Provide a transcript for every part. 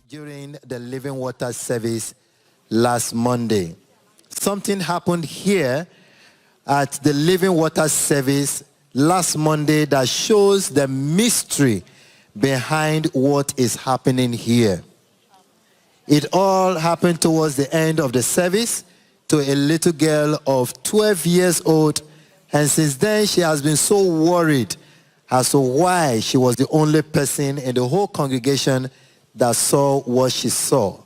during the Living Water service last Monday. Something happened here at the Living Water service last Monday that shows the mystery behind what is happening here. It all happened towards the end of the service to a little girl of 12 years old, and since then she has been so worried as to why she was the only person in the whole congregation that saw what she saw.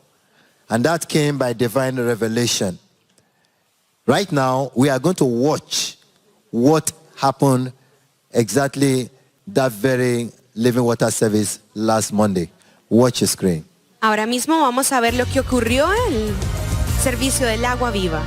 And that came by divine revelation. Right now, we are going to watch what happened exactly that very Living Water service last Monday. Watch your screen. Ahora mismo vamos a ver lo que ocurrió en el servicio del agua viva.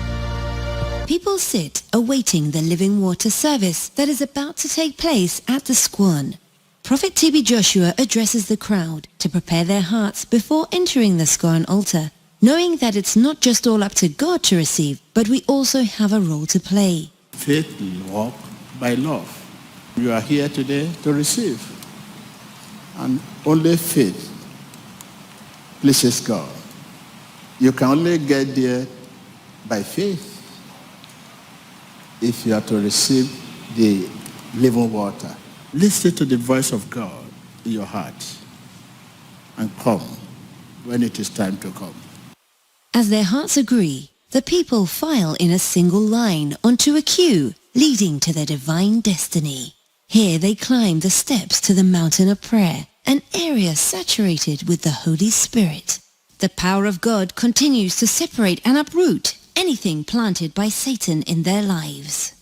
People sit awaiting the Living Water service that is about to take place at the Squan. Prophet TB Joshua addresses the crowd to prepare their hearts before entering the Squan altar, knowing that it's not just all up to God to receive, but we also have a role to play. Faith walk by love. You are here today to receive. And only faith pleases God. You can only get there by faith if you are to receive the living water. Listen to the voice of God in your heart and come when it is time to come. As their hearts agree, the people file in a single line onto a queue leading to their divine destiny. Here they climb the steps to the mountain of prayer, an area saturated with the Holy Spirit. The power of God continues to separate and uproot anything planted by Satan in their lives.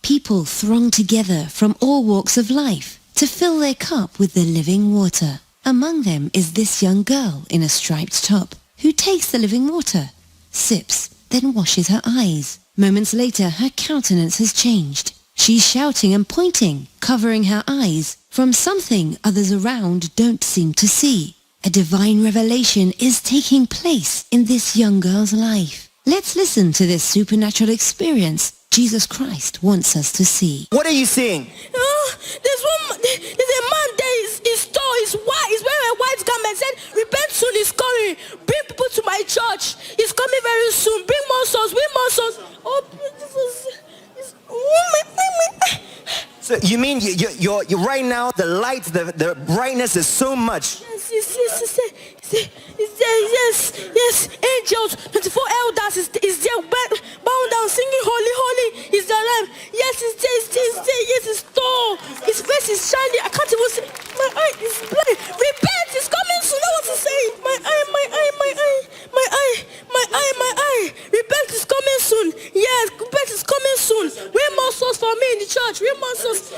People throng together from all walks of life to fill their cup with the living water. Among them is this young girl in a striped top who takes the living water, sips, then washes her eyes. Moments later, her countenance has changed. She's shouting and pointing, covering her eyes from something others around don't seem to see. A divine revelation is taking place in this young girl's life. Let's listen to this supernatural experience Jesus Christ wants us to see. What are you seeing? There's a man there, his tall, he's white, he's wearing a white garment, said, repent soon, he's coming. Bring people to my church. He's coming very soon. Bring more souls, bring more souls. Oh, So you mean you're right now, the light, the brightness is so much. Yes, angels, 24 elders is there, bound down, singing holy, holy is the Lamb. Yes, it's there, yes, it's tall, his face is shining, I can't even see, my eye is blind. Repent, it's coming soon, that's what he's saying. My eye, repent is coming soon. Yes, repent is coming soon. Bring more souls for me in the church, bring more souls.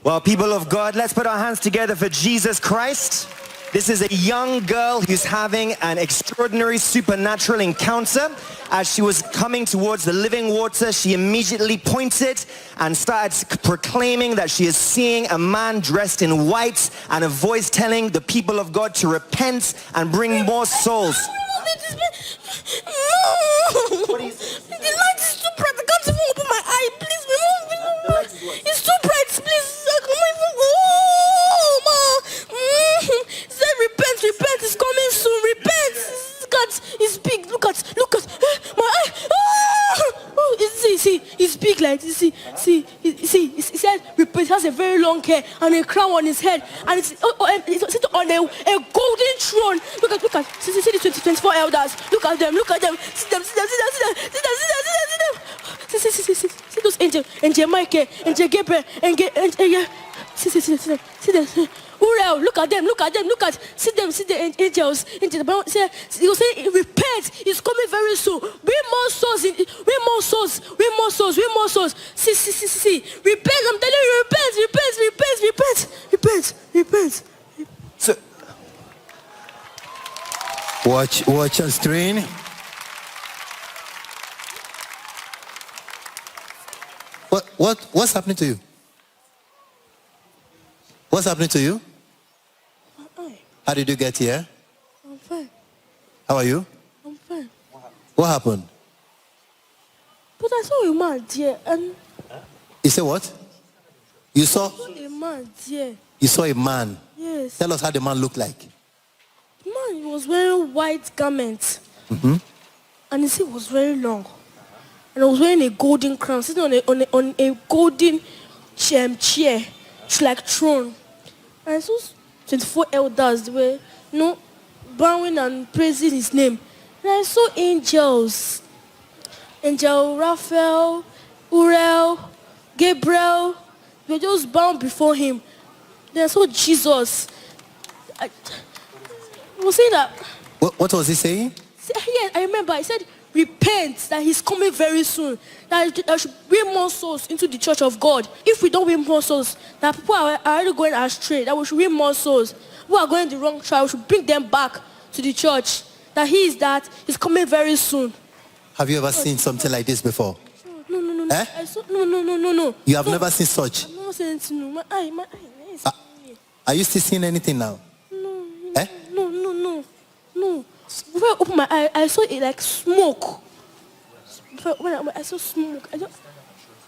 Well, people of God, let's put our hands together for Jesus Christ. This is a young girl who's having an extraordinary supernatural encounter. As she was coming towards the living water, she immediately pointed and started proclaiming that she is seeing a man dressed in white and a voice telling the people of God to repent and bring more souls. No! What is it? The light is too bright. I can't even open my eye. Please remove it. It's too bright. Please. Oh, ma. He said, repent. It's coming soon. Repent. God, he's big. Look at my eye. Oh, see, he's big like this. See, he said, repent. He has a very long hair and a crown on his head, and it's sitting on a golden throne. Look at. See the 24 elders. Look at them. See them. See those angels, Angel Michael, Angel Gabriel, see them. Uriel, look at them, see the angels. You say, repent, it's coming very soon. Bring more souls. See. Repent, I'm telling you, repent. So, Watch your screen. What's happening to you? What's happening to you? How did you get here? I'm fine. How are you? I'm fine. What happened? But I saw a man there and... You said what? You saw? I saw a man there. You saw a man? Yes. Tell us how the man looked like. was wearing white garments. And his hair was very long. And I was wearing a golden crown, sitting on a golden chair, like throne. And I saw 24 elders, they were, bowing and praising his name. And I saw angels. Angel Raphael, Uriel, Gabriel, they were just bound before him. Then I saw Jesus. I was saying that. What was he saying? Yeah, I remember. He said, repent, that he's coming very soon. That I should win more souls into the church of God. If we don't win more souls, that people are already going astray, that we should win more souls. Who are going the wrong track, we should bring them back to the church. That he's coming very soon. Have you ever seen something like this before? No. Eh? No. You have never seen such? I've never seen anything. No. My eye is Are you still seeing anything now? No. Eh? No. Before I opened my eye, I saw it like smoke. When I saw smoke,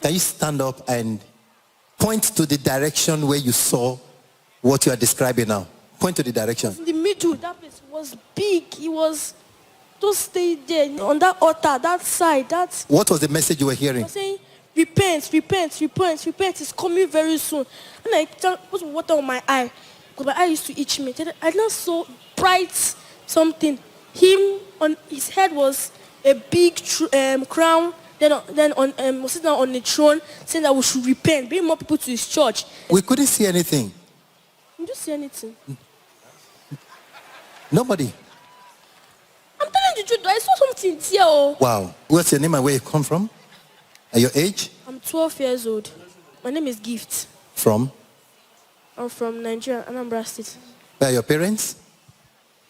Can you stand up and point to the direction where you saw what you are describing now? Point to the direction. in the middle, that place was big. It was, just stay there on that altar, that side. What was the message you were hearing? I was saying, repent, it's coming very soon. And I put water on my eye, because my eye used to itch me. Then I now saw bright something. Him, on his head was a big crown, then was sitting on the throne, saying that we should repent, bring more people to his church. We couldn't see anything. Did you see anything? Nobody. I'm telling you the truth, I saw something here. Oh. Wow. What's your name and where you come from? And your age? I'm 12 years old. My name is Gift. From? I'm from Nigeria, Anambra State. Where are your parents?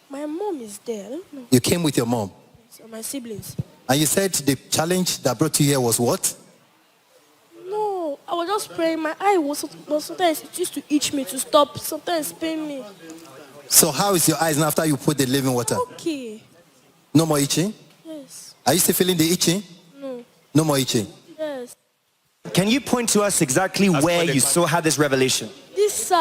My mom is there. I don't know. You came with your mom. So my siblings. And you said the challenge that brought you here was what? No, I was just praying. My eye was sometimes it used to itch me to stop. Sometimes pain me. So how is your eyes now after you put the living water? Okay. No more itching? Yes. Are you still feeling the itching? No. No more itching. Yes. Can you point to us exactly where you had this revelation? This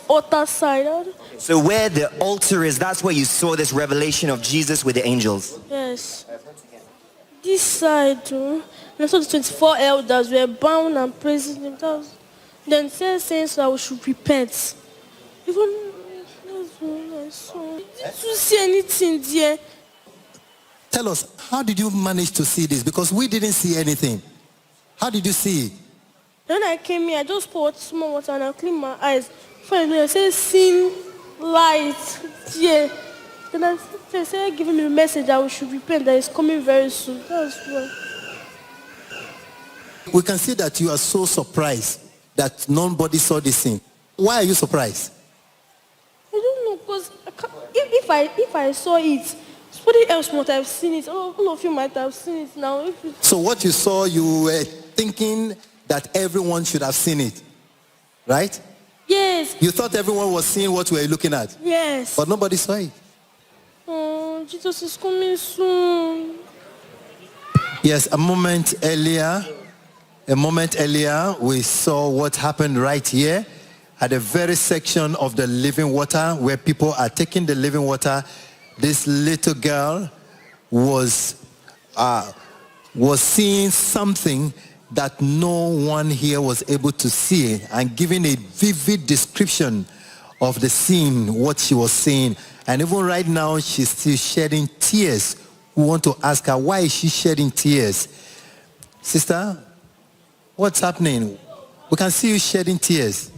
altar side. So where the altar is, that's where you saw this revelation of Jesus with the angels. Yes. This side too. And I saw the 24 elders were bound and praising him. Then saying so I should repent. Even that's what I saw. Did you see anything there? Tell us, how did you manage to see this? Because we didn't see anything. How did you see it? When I came here, I just poured small water and I cleaned my eyes. Finally, I said, "Sin, light, yeah." Then I said, giving me a message that we should repent, that it's coming very soon. That's why. We can see that you are so surprised that nobody saw this thing. Why are you surprised? I don't know, because if I saw it, somebody else might have seen it. All of you might have seen it now. So what you saw, you were thinking that everyone should have seen it, right? Yes. You thought everyone was seeing what we were looking at. Yes. But nobody saw it. Oh, Jesus is coming soon. Yes, a moment earlier, we saw what happened right here at the very section of the living water where people are taking the living water. This little girl was seeing something that no one here was able to see, and giving a vivid description of the scene, what she was seeing. And even right now, she's still shedding tears. We want to ask her, why is she shedding tears? Sister, what's happening? We can see you shedding tears.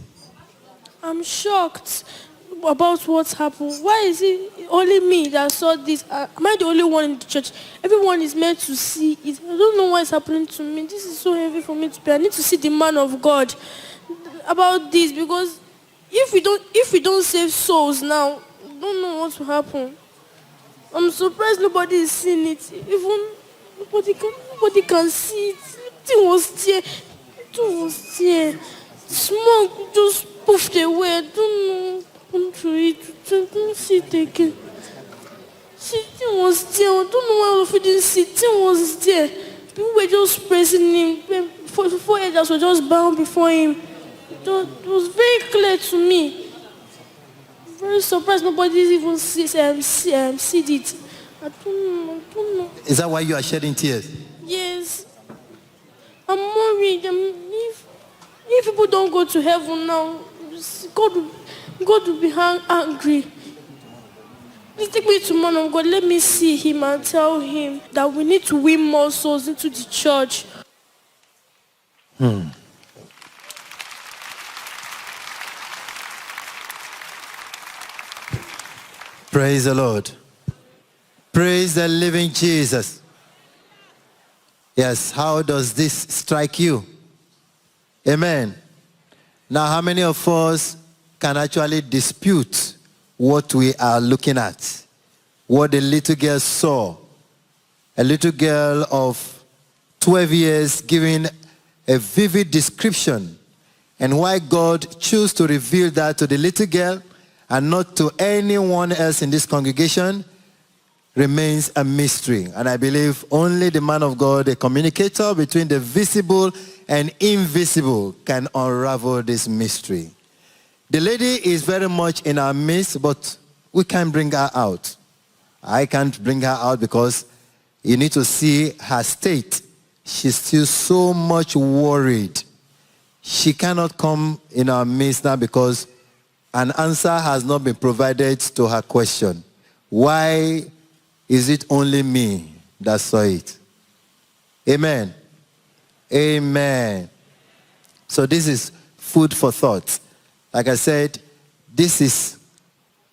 I'm shocked about what's happened. Why is it only me that saw this? Am I the only one in the church? Everyone is meant to see it. I don't know what's happening to me. This is so heavy for me to bear. I need to see the man of God about this, because if we don't save souls now, I don't know what will happen. I'm surprised nobody is seeing it. Even nobody can see it. It was there. Smoke just puffed away. I don't know. I don't see it again. It was there. I don't know why we didn't see it. It was there. People were just praising him. 4 elders were just bound before him. It was very clear to me. very surprised nobody even sees it. I don't know. Is that why you are shedding tears? Yes. I'm worried. If people don't go to heaven now, God will be angry. Please take me to man of God. Let me see him and tell him that we need to win more souls into the church. Praise the Lord. Praise the living Jesus. Yes, how does this strike you? Amen. Now, how many of us can actually dispute what we are looking at? What the little girl saw. A little girl of 12 years giving a vivid description, and why God chose to reveal that to the little girl and not to anyone else in this congregation remains a mystery. And I believe only the man of God, a communicator between the visible and invisible, can unravel this mystery. The lady is very much in our midst, but we can't bring her out. I can't bring her out because you need to see her state. She's still so much worried. She cannot come in our midst now because an answer has not been provided to her question. Why is it only me that saw it? Amen. Amen. So this is food for thought. Like I said, this is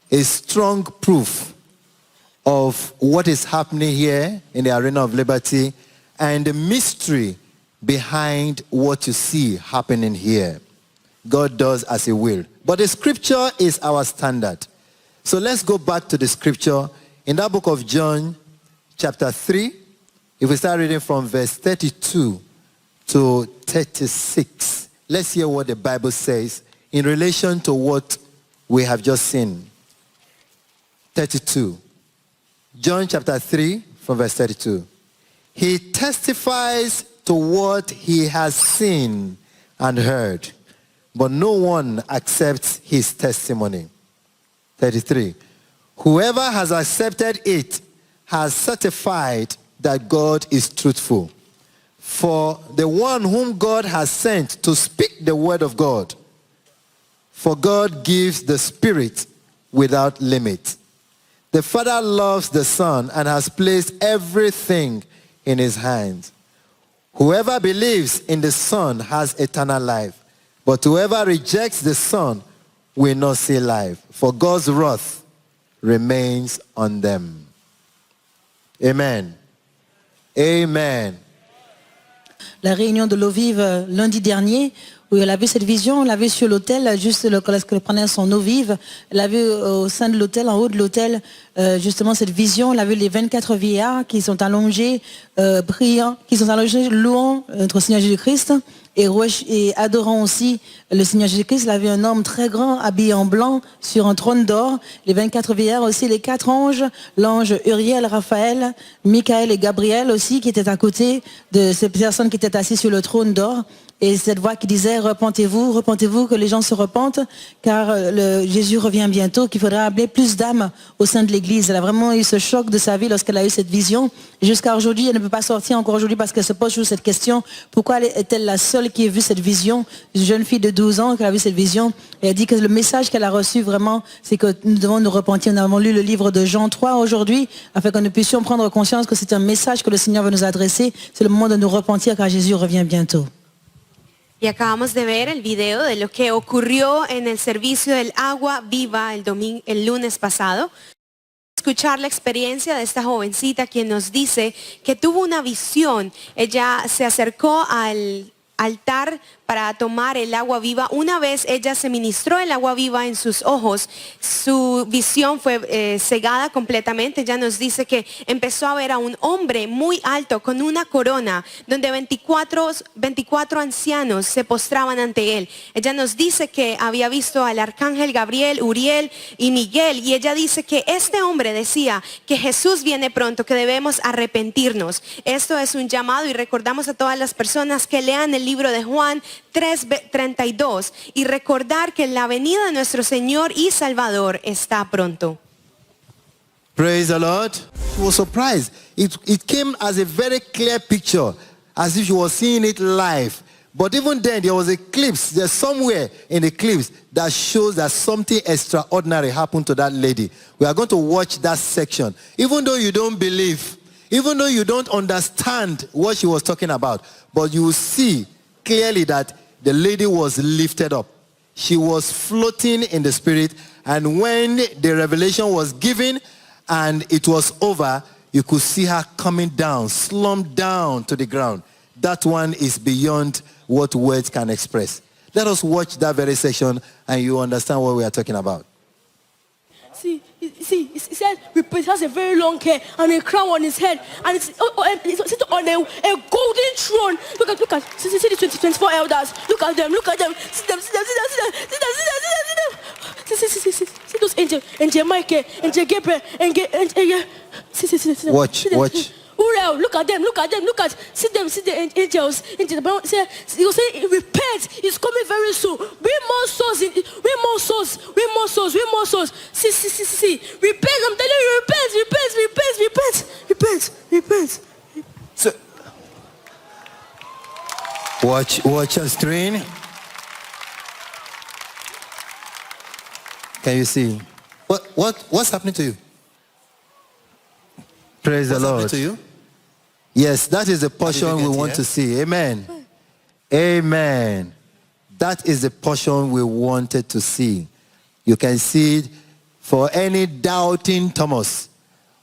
a strong proof of what is happening here in the Arena of Liberty and the mystery behind what you see happening here. God does as he will. But the scripture is our standard. So let's go back to the scripture in that book of John chapter 3. If we start reading from verse 32 to 36, let's hear what the Bible says in relation to what we have just seen. 32. John chapter 3 from verse 32. He testifies to what he has seen and heard, but no one accepts his testimony. 33. Whoever has accepted it has certified that God is truthful. For the one whom God has sent to speak the word of God, for God gives the Spirit without limit. The Father loves the Son and has placed everything in his hands. Whoever believes in the Son has eternal life, but whoever rejects the Son will not see life, for God's wrath remains on them. Amen. Amen. La réunion de l'eau vive lundi dernier, où elle a vu cette vision, on l'a vu sur l'autel, juste lorsqu'elle prenait son eau vive, elle a vu au sein de l'autel, en haut de l'autel, justement cette vision, elle a vu les 24 vieillards qui sont allongés, priant, qui sont allongés, louant notre Seigneur Jésus-Christ, et adorant aussi le Seigneur Jésus-Christ. Il avait un homme très grand, habillé en blanc, sur un trône d'or. Les 24 vieillards aussi, les 4 anges, l'ange Uriel, Raphaël, Michael et Gabriel aussi, qui étaient à côté de ces personnes qui étaient assises sur le trône d'or. Et cette voix qui disait, repentez-vous, repentez-vous, que les gens se repentent, car Jésus revient bientôt, qu'il faudra appeler plus d'âmes au sein de l'église. Elle a vraiment eu ce choc de sa vie lorsqu'elle a eu cette vision. Et jusqu'à aujourd'hui, elle ne peut pas sortir encore aujourd'hui parce qu'elle se pose toujours cette question. Pourquoi est-elle la seule qui a vu cette vision? Une jeune fille de 12 ans qui a vu cette vision. Et elle dit que le message qu'elle a reçu vraiment, c'est que nous devons nous repentir. Nous avons lu le livre de Jean 3 aujourd'hui, afin que nous puissions prendre conscience que c'est un message que le Seigneur veut nous adresser. C'est le moment de nous repentir car Jésus revient bientôt. Y acabamos de ver el video de lo que ocurrió en el servicio del agua viva el lunes pasado. Escuchar la experiencia de esta jovencita quien nos dice que tuvo una visión. Ella se acercó al altar para tomar el agua viva. Una vez ella se ministró el agua viva en sus ojos, su visión fue cegada completamente. Ella nos dice que empezó a ver a un hombre muy alto con una corona, donde 24 ancianos se postraban ante él. Ella nos dice que había visto al arcángel Gabriel, Uriel y Miguel, y ella dice que este hombre decía que Jesús viene pronto, que debemos arrepentirnos. Esto es un llamado y recordamos a todas las personas que lean el libro de Juan, 3:32 y recordar que la venida de nuestro Señor y Salvador está pronto. Praise the Lord. She was surprised. It came as a very clear picture, as if she was seeing it live. But even then, there was a clips. There's somewhere in the clips that shows that something extraordinary happened to that lady. We are going to watch that section. Even though you don't believe, even though you don't understand what she was talking about, but you will see clearly that the lady was lifted up. She was floating in the spirit, and when the revelation was given and it was over, you could see her coming down, slumped down to the ground. That one is beyond what words can express. Let us watch that very section and you understand what we are talking about. See, he said he has a very long hair and a crown on his head, and it's sitting on a golden throne. Look at, see the 24 elders. Look at them. See them. See those angels, Angel Michael, Angel Gabriel, see. Watch. Uriel, look at them. See the angels. He was saying, repent, it's coming very soon. Win more souls. See. Repent, I'm telling you, repent. So, Watch your screen. Can you see? What's happening to you? Praise the Lord. To you? Yes, that is the portion we get want here? to see. Amen. That is the portion we wanted to see. You can see it for any doubting Thomas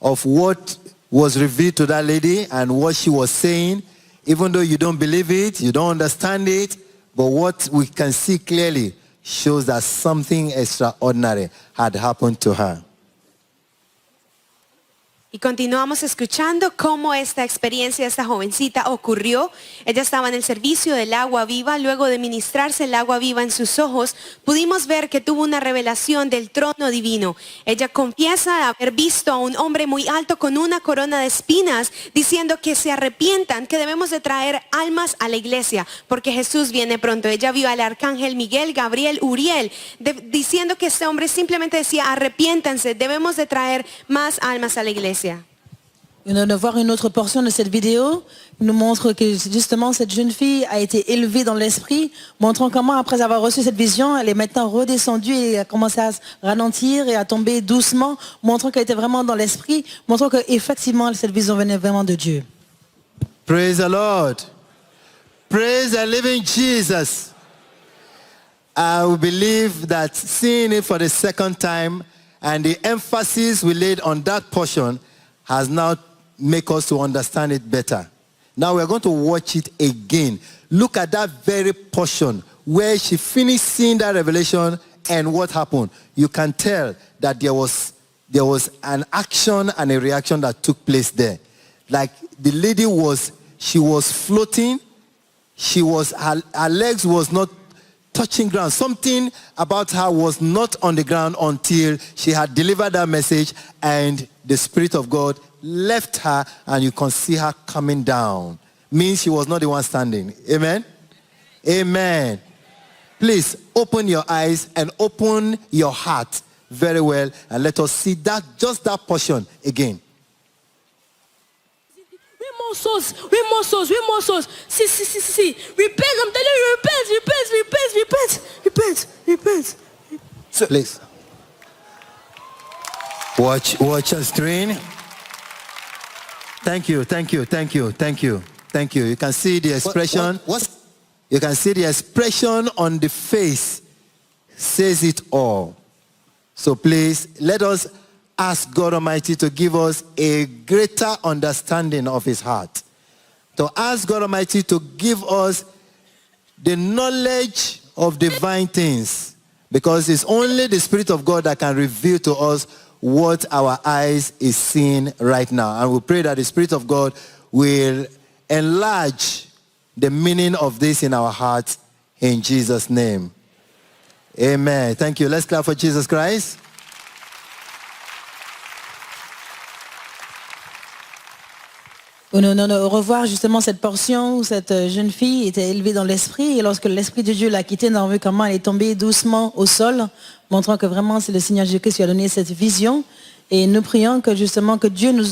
of what was revealed to that lady and what she was saying. Even though you don't believe it, you don't understand it, but what we can see clearly shows that something extraordinary had happened to her. Y continuamos escuchando cómo esta experiencia de esta jovencita ocurrió. Ella estaba en el servicio del agua viva. Luego de ministrarse el agua viva en sus ojos, pudimos ver que tuvo una revelación del trono divino. Ella confiesa haber visto a un hombre muy alto con una corona de espinas, diciendo que se arrepientan, que debemos de traer almas a la iglesia, porque Jesús viene pronto. Ella vio al arcángel Miguel, Gabriel, Uriel, diciendo que este hombre simplemente decía, arrepiéntanse, debemos de traer más almas a la iglesia. On vient de voir une autre portion de cette vidéo qui nous montre que justement cette jeune fille a été élevée dans l'esprit, montrant comment après avoir reçu cette vision, elle est maintenant redescendue et a commencé à se ralentir et à tomber doucement, montrant qu'elle était vraiment dans l'esprit, montrant qu'effectivement cette vision venait vraiment de Dieu. Praise the Lord. Praise the living Jesus. I believe that seeing it for the second time and the emphasis we laid on that portion has now made us to understand it better. Now we're going to watch it again. Look at that very portion where she finished seeing that revelation and what happened. You can tell that there was an action and a reaction that took place there. Like the lady she was floating. Her legs was not touching ground. Something about her was not on the ground until she had delivered that message and the Spirit of God left her and you can see her coming down. Means she was not the one standing. Amen? Amen. Please open your eyes and open your heart very well and let us see just that portion again. Win more souls. See. Repent, I'm telling you, repent. So, please. Watch your screen. Thank you. You can see the expression. You can see the expression on the face says it all. So please, let us ask God Almighty to give us a greater understanding of his heart. To ask God Almighty to give us the knowledge of divine things. Because it's only the Spirit of God that can reveal to us what our eyes is seeing right now. And we pray that the Spirit of God will enlarge the meaning of this in our hearts in Jesus' name. Amen. Thank you. Let's clap for Jesus Christ. revoir justement cette portion où cette jeune fille était élevée dans l'esprit et lorsque l'esprit de Dieu l'a quittée, on a vu comment elle est tombée doucement au sol, montrant que vraiment c'est le Seigneur Jésus-Christ qui a donné cette vision. Et nous prions que justement que Dieu nous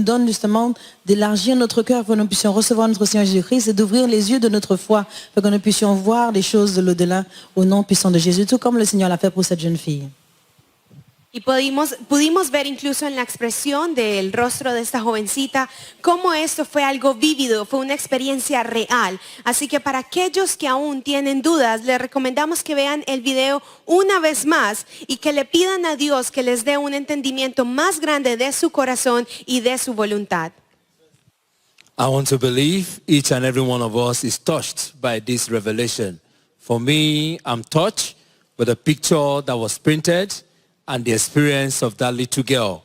donne justement d'élargir notre cœur pour que nous puissions recevoir notre Seigneur Jésus-Christ et d'ouvrir les yeux de notre foi pour que nous puissions voir les choses de l'au-delà au nom puissant de Jésus, tout comme le Seigneur l'a fait pour cette jeune fille. Y pudimos ver incluso en la expresión del rostro de esta jovencita cómo esto fue algo vívido, fue una experiencia real. Así que para aquellos que aún tienen dudas, les recomendamos que vean el video una vez más y que le pidan a Dios que les dé un entendimiento más grande de su corazón y de su voluntad. I want to believe each and every one of us is touched by this revelation. For me, I'm touched with the picture that was printed and the experience of that little girl.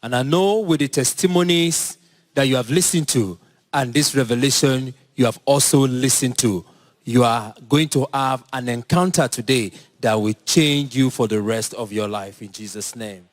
And I know with the testimonies that you have listened to and this revelation you have also listened to, you are going to have an encounter today that will change you for the rest of your life in Jesus' name.